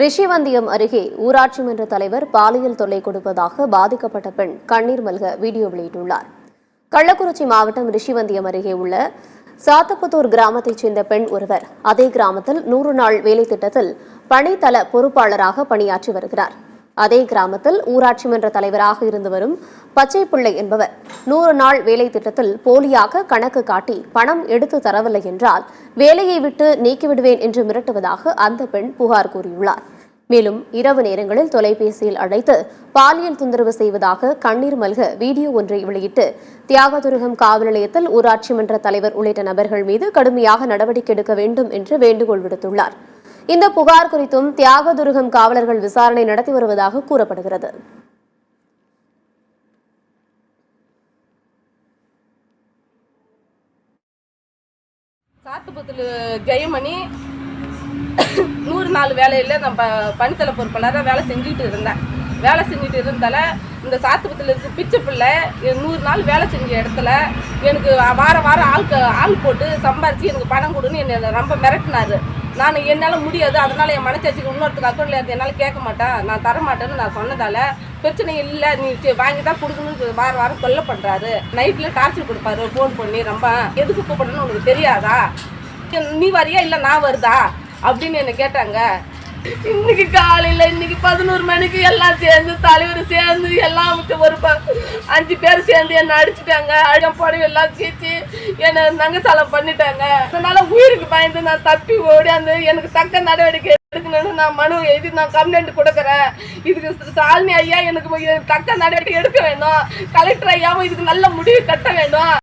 ரிஷிவந்தியம் அருகே ஊராட்சி மன்ற தலைவர் பாலியல் தொல்லை கொடுப்பதாக பாதிக்கப்பட்ட பெண் கண்ணீர் மல்க வீடியோ வெளியிட்டுள்ளார். கள்ளக்குறிச்சி மாவட்டம் ரிஷிவந்தியம் அருகே உள்ள சாத்தப்புத்தூர் கிராமத்தைச் சேர்ந்த பெண் ஒருவர் அதே கிராமத்தில் 100 நாள் வேலை திட்டத்தில் பணித்தள பொறுப்பாளராக பணியாற்றி வருகிறார். அதே கிராமத்தில் ஊராட்சி மன்ற தலைவராக இருந்து வரும் பச்சைப்பிள்ளை என்பவர் 100 நாள் வேலை திட்டத்தில் போலியாக கணக்கு காட்டி பணம் எடுத்து தரவில்லை என்றால் வேலையை விட்டு நீக்கிவிடுவேன் என்று மிரட்டுவதாக அந்த பெண் புகார் கூறியுள்ளார். மேலும் இரவு நேரங்களில் தொலைபேசியில் அழைத்து பாலியல் தொந்தரவு செய்வதாக கண்ணீர் மல்க வீடியோ ஒன்றை வெளியிட்டு தியாகதுருகம் காவல் நிலையத்தில் ஊராட்சி மன்ற தலைவர் உள்ளிட்ட நபர்கள் மீது கடுமையாக நடவடிக்கை எடுக்க வேண்டும் என்று வேண்டுகோள் விடுத்துள்ளார். இந்த புகார் குறித்தும் தியாகதுருகம் காவலர்கள் விசாரணை நடத்தி வருவதாக கூறப்படுகிறது. சாத்துப்புத்தூர் ஜெயமணி 100 நாள் வேலையில் நான் பணித்தள பொறுப்பாளராக வேலை செஞ்சுட்டு இருந்தேன். வேலை செஞ்சுட்டு இருந்ததால இந்த சாத்துப்புத்தில் இருக்க பிச்சை பிள்ளை 100 நாள் வேலை செஞ்ச இடத்துல எனக்கு வாரம் ஆள் போட்டு சம்பாரித்து எனக்கு பணம் கொடுன்னு என்னை ரொம்ப மிரட்டினார். நான் என்னால் முடியாது, அதனால் என் மனச்சாட்சிக்கு இன்னொருத்துக்கு அக்கௌண்ட்டில் இருந்து என்னால் கேட்க மாட்டேன், நான் தரமாட்டேன்னு நான் சொன்னதால் பிரச்சனை இல்லை, நீ வாங்கி தான் கொடுக்கணும்னு வாரம் தொல்லை பண்ணுறாரு. நைட்டில் டார்ச்சர் கொடுப்பாரு ஃபோன் பண்ணி. ரொம்ப எதுக்கு கூப்பிடணும்னு உனக்கு தெரியாதா, நீ வரியா இல்லை நான் வருதா அப்படின்னு என்னை கேட்டாங்க. இன்னைக்கு காலையில் 11 மணிக்கு எல்லாம் சேர்ந்து தலைவர் சேர்ந்து எல்லாம் ஒரு 5 பேர் சேர்ந்து என்னை அடிச்சுட்டாங்க. புடவை எல்லாம் கீச்சு என்னை நங்கசாலம் பண்ணிட்டாங்க. அதனால உயிருக்கு பயந்து நான் தப்பி ஓடியாந்து எனக்கு தக்க நடவடிக்கை எடுக்கணும்னு நான் மனு எழுதி நான் கம்ப்ளைண்ட் கொடுக்குறேன். இதுக்கு சாலினி ஐயா எனக்கு தக்க நடவடிக்கை எடுக்க வேணும், கலெக்டர் ஐயாவும் இதுக்கு நல்ல முடிவு கட்ட வேணும்.